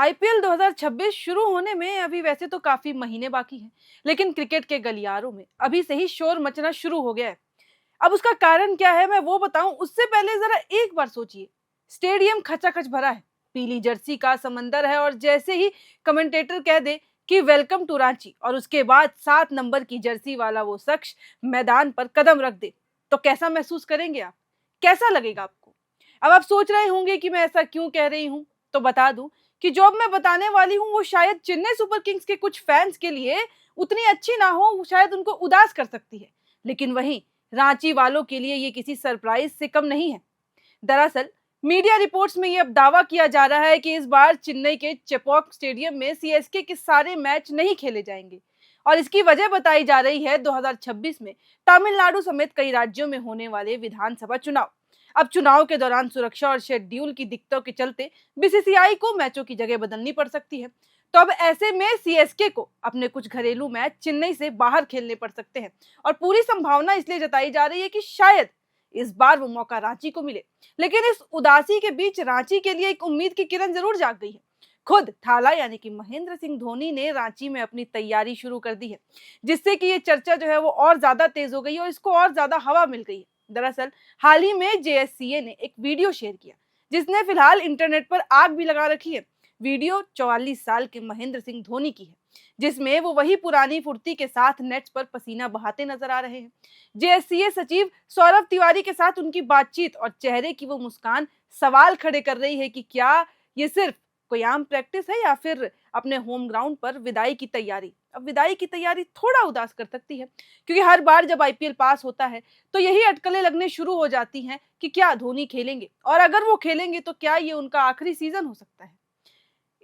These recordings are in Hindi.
आईपीएल 2026 शुरू होने में अभी वैसे तो काफी महीने बाकी हैं, लेकिन क्रिकेट के गलियारों में अभी से ही शोर मचना शुरू हो गया है। अब उसका कारण क्या है मैं वो बताऊं, उससे पहले जरा एक बार सोचिए। स्टेडियम खचाखच भरा है, पीली जर्सी का समंदर है, और जैसे ही कमेंटेटर कह दे कि वेलकम टू रांची और उसके बाद 7 नंबर की जर्सी वाला वो शख्स मैदान पर कदम रख दे, तो कैसा महसूस करेंगे आप? कैसा लगेगा आपको? अब आप सोच रहे होंगे कि मैं ऐसा क्यों कह रही हूं, तो बता दूं कि जो अब मैं बताने वाली हूं वो शायद चेन्नई सुपर किंग्स के कुछ फैंस के लिए उतनी अच्छी ना हो, वो शायद उनको उदास कर सकती है, लेकिन वहीं रांची वालों के लिए ये किसी सरप्राइज से कम नहीं है। दरअसल मीडिया रिपोर्ट्स में ये अब दावा किया जा रहा है कि इस बार चेन्नई के चेपॉक स्टेडियम में सीएसके के सारे मैच नहीं खेले जाएंगे, और इसकी वजह बताई जा रही है 2026 में तमिलनाडु समेत कई राज्यों में होने वाले विधानसभा चुनाव। अब चुनाव के दौरान सुरक्षा और शेड्यूल की दिक्कतों के चलते बीसीसीआई को मैचों की जगह बदलनी पड़ सकती है। तो अब ऐसे में सीएसके को अपने कुछ घरेलू मैच चेन्नई से बाहर खेलने पड़ सकते हैं, और पूरी संभावना इसलिए जताई जा रही है कि शायद इस बार वो मौका रांची को मिले। लेकिन इस उदासी के बीच रांची के लिए एक उम्मीद की किरण जरूर जाग गई है। खुद थाला यानी कि महेंद्र सिंह धोनी ने रांची में अपनी तैयारी शुरू कर दी है, जिससे कि ये चर्चा जो है वो और ज्यादा तेज हो गई है और इसको और ज्यादा हवा मिल गई है। दरअसल हाल ही में जेएससीए ने एक वीडियो शेयर किया, जिसने फिलहाल इंटरनेट पर आग भी लगा रखी है। वीडियो 44 साल के महेंद्र सिंह धोनी की है, जिसमें वो वही पुरानी फुर्ती के साथ नेट्स पर पसीना बहाते नजर आ रहे हैं। जेएससीए सचिव सौरभ तिवारी के साथ उनकी बातचीत और चेहरे की वो मुस्कान सवाल खड़े कर रही है कि क्या ये सिर्फ कोई आम प्रैक्टिस है या फिर अपने होम ग्राउंड पर विदाई की तैयारी। अब विदाई की तैयारी थोड़ा उदास कर सकती है, क्योंकि हर बार जब आईपीएल पास होता है तो यही अटकलें लगने शुरू हो जाती हैं कि क्या धोनी खेलेंगे, और अगर वो खेलेंगे तो क्या ये उनका आखिरी सीजन हो सकता है।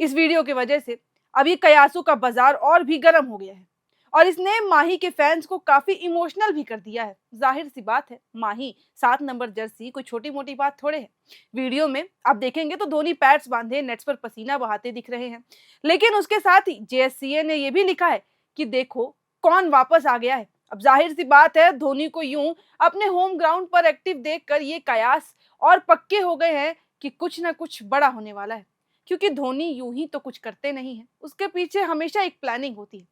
इस वीडियो की वजह से अभी कयासों का बाजार और भी गर्म हो गया है, और इसने माही के फैंस को काफी इमोशनल भी कर दिया है। जाहिर सी बात है, माही 7 नंबर जर्सी कोई छोटी मोटी बात थोड़े है। वीडियो में आप देखेंगे तो धोनी पैड्स बांधे नेट्स पर पसीना बहाते दिख रहे हैं, लेकिन उसके साथ ही जेएससीए ने यह भी लिखा है कि देखो कौन वापस आ गया है। अब जाहिर सी बात है, धोनी को यूं अपने होम ग्राउंड पर एक्टिव देखकर ये कयास और पक्के हो गए हैं कि कुछ ना कुछ बड़ा होने वाला है, क्योंकि धोनी यूं ही तो कुछ करते नहीं है, उसके पीछे हमेशा एक प्लानिंग होती है।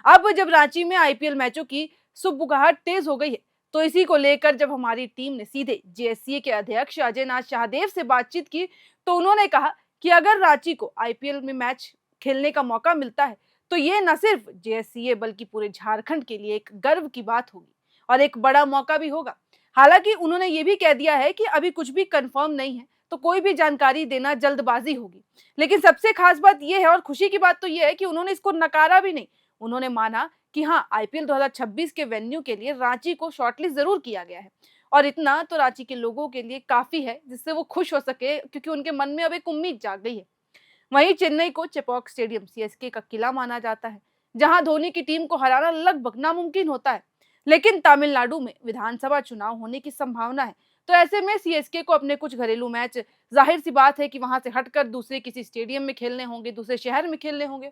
अब जब रांची में आईपीएल मैचों की सुगबुगाहट तेज हो गई है, तो इसी को लेकर जब हमारी टीम ने सीधे जेएससीए के अध्यक्ष अजय नाथ शाहदेव से बातचीत की, तो उन्होंने कहा कि अगर रांची को आईपीएल में मैच खेलने का मौका मिलता है तो ये न सिर्फ जेएससीए बल्कि पूरे झारखंड के लिए एक गर्व की बात होगी और एक बड़ा मौका भी होगा। हालांकि उन्होंने ये भी कह दिया है कि अभी कुछ भी कंफर्म नहीं है, तो कोई भी जानकारी देना जल्दबाजी होगी। लेकिन सबसे खास बात यह है और खुशी की बात तो यह है कि उन्होंने इसको नकारा भी नहीं। उन्होंने माना कि हाँ, आईपीएल 2026 के वेन्यू के लिए रांची को शॉर्टलिस्ट जरूर किया गया है, और इतना तो रांची के लोगों के लिए काफी है जिससे वो खुश हो सके, क्योंकि उनके मन में अब एक उम्मीद जाग गई है। वहीं चेन्नई को चेपॉक स्टेडियम सीएसके का किला माना जाता है, जहां धोनी की टीम को हराना लगभग नामुमकिन होता है। लेकिन तमिलनाडु में विधानसभा चुनाव होने की संभावना है, तो ऐसे में सीएसके को अपने कुछ घरेलू मैच, जाहिर सी बात है कि वहां से हटकर दूसरे किसी स्टेडियम में खेलने होंगे, दूसरे शहर में खेलने होंगे।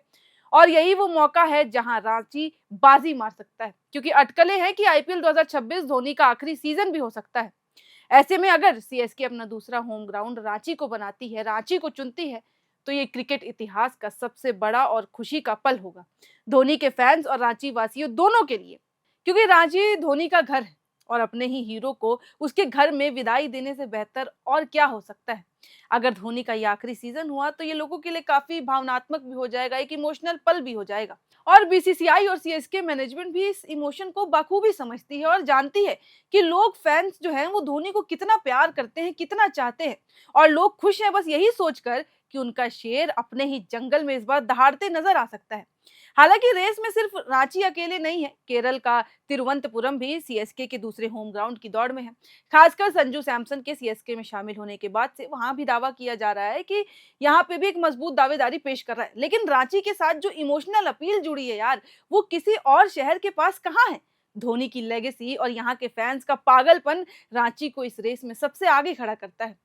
और यही वो मौका है जहां रांची बाजी मार सकता है, क्योंकि अटकलें हैं कि आईपीएल 2026 धोनी का आखिरी सीजन भी हो सकता है। ऐसे में अगर सीएसके अपना दूसरा होम ग्राउंड रांची को बनाती है, रांची को चुनती है, तो ये क्रिकेट इतिहास का सबसे बड़ा और खुशी का पल होगा धोनी के फैंस और रांची वासियों दोनों के लिए, क्योंकि रांची धोनी का घर है, और अपने ही हीरो को उसके घर में विदाई देने से बेहतर और क्या हो सकता है। अगर धोनी का ये आखिरी सीजन हुआ तो ये लोगों के लिए काफी भावनात्मक भी हो जाएगा, एक इमोशनल पल भी हो जाएगा। और बीसीसीआई और सीएसके मैनेजमेंट भी इस इमोशन को बखूबी समझती है और जानती है कि लोग, फैंस जो हैं वो धोनी को कितना प्यार करते हैं, कितना चाहते हैं, और लोग खुश हैं बस यही सोचकर कि उनका शेर अपने ही जंगल में इस बार दहाड़ते नजर आ सकता है। हालांकि रेस में सिर्फ रांची अकेले नहीं है, केरल का तिरुवनंतपुरम भी सीएसके के दूसरे होम ग्राउंड की दौड़ में है। खासकर संजू सैमसन के सीएसके में शामिल होने के बाद से वहां भी दावा किया जा रहा है कि यहाँ पे भी एक मजबूत दावेदारी पेश कर रहा है। लेकिन रांची के साथ जो इमोशनल अपील जुड़ी है यार, वो किसी और शहर के पास कहाँ है। धोनी की लेगेसी और यहाँ के फैंस का पागलपन रांची को इस रेस में सबसे आगे खड़ा करता है।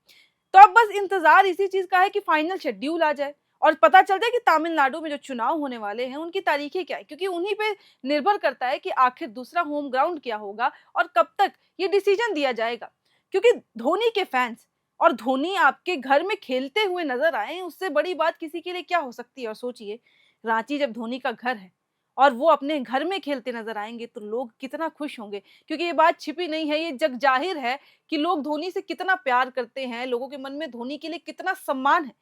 तो अब बस इंतजार इसी चीज का है कि फाइनल शेड्यूल आ जाए और पता चल जाए कि तमिलनाडु में जो चुनाव होने वाले हैं उनकी तारीखें क्या है, क्योंकि उन्हीं पे निर्भर करता है कि आखिर दूसरा होम ग्राउंड क्या होगा और कब तक ये डिसीजन दिया जाएगा। क्योंकि धोनी के फैंस और धोनी आपके घर में खेलते हुए नजर आए, उससे बड़ी बात किसी के लिए क्या हो सकती है। और सोचिए, रांची जब धोनी का घर है और वो अपने घर में खेलते नजर आएंगे तो लोग कितना खुश होंगे, क्योंकि ये बात छिपी नहीं है, ये जग जाहिर है कि लोग धोनी से कितना प्यार करते हैं, लोगों के मन में धोनी के लिए कितना सम्मान है।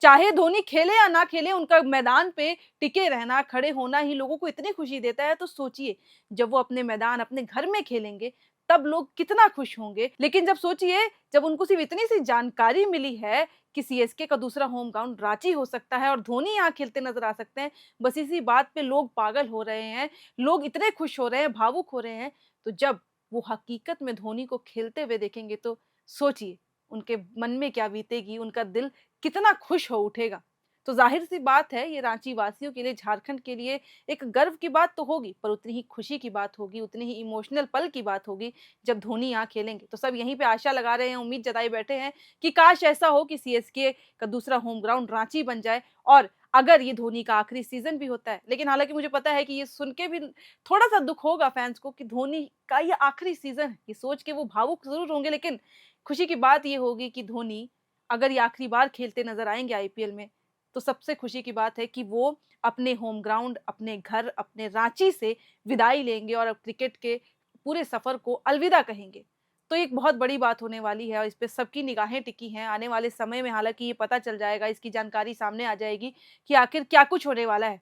चाहे धोनी खेले या ना खेले, उनका मैदान पे टिके रहना, खड़े होना ही लोगों को इतनी खुशी देता है। तो सोचिए, जब वो अपने मैदान अपने घर में खेलेंगे तब लोग कितना खुश होंगे। लेकिन जब सोचिए, जब उनको सिर्फ इतनी सी जानकारी मिली है कि सीएसके का दूसरा होम ग्राउंड रांची हो सकता है और धोनी यहाँ खेलते नजर आ सकते हैं, बस इसी बात पे लोग पागल हो रहे हैं, लोग इतने खुश हो रहे हैं, भावुक हो रहे हैं। तो जब वो हकीकत में धोनी को खेलते हुए देखेंगे तो सोचिए, उनके मन में क्या बीतेगी, उनका दिल कितना खुश हो उठेगा। तो ज़ाहिर-सी बात है, ये रांची वासियों के लिए, झारखंड के लिए एक गर्व की बात तो होगी, पर उतनी ही खुशी की बात होगी, उतनी ही इमोशनल पल की बात होगी जब धोनी यहाँ खेलेंगे। तो सब यहीं पे आशा लगा रहे हैं, उम्मीद जताए बैठे हैं कि काश ऐसा हो कि सीएसके का दूसरा होम ग्राउंड रांची बन जाए और अगर ये धोनी का आखिरी सीज़न भी होता है। लेकिन हालाँकि मुझे पता है कि ये सुन के भी थोड़ा-सा दुःख होगा फैन्स को कि धोनी का ये आखिरी सीज़न है। ये सोच के वो भावुक ज़रूर होंगे, लेकिन खुशी की बात ये होगी कि धोनी अगर ये आखिरी बार खेलते नज़र आएँगे आईपीएल में, तो सबसे खुशी की बात है कि वो अपने होम ग्राउंड, अपने घर, अपने रांची से विदाई लेंगे और अब क्रिकेट के पूरे सफ़र को अलविदा कहेंगे। तो एक बहुत बड़ी बात होने वाली है और इस पे सबकी निगाहें टिकी हैं। आने वाले समय में हालाँकि ये पता चल जाएगा, इसकी जानकारी सामने आ जाएगी कि आखिर क्या कुछ होने वाला है।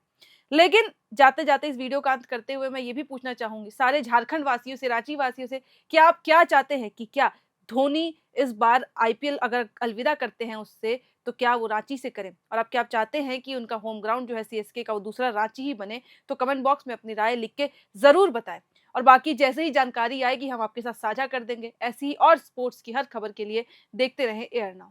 लेकिन जाते-जाते इस वीडियो का अंत करते हुए मैं ये भी पूछना चाहूँगी सारे झारखंड वासियों से, रांची वासियों से कि आप क्या चाहते हैं कि क्या धोनी इस बार आईपीएल अगर अलविदा करते हैं उससे, तो क्या वो रांची से करें? और आप क्या आप चाहते हैं कि उनका होम ग्राउंड जो है सीएसके का वो दूसरा रांची ही बने? तो कमेंट बॉक्स में अपनी राय लिख के ज़रूर बताएँ। और बाकी जैसे ही जानकारी आएगी हम आपके साथ साझा कर देंगे। ऐसी ही और स्पोर्ट्स की हर खबर के लिए देखते रहें एयर नाउ।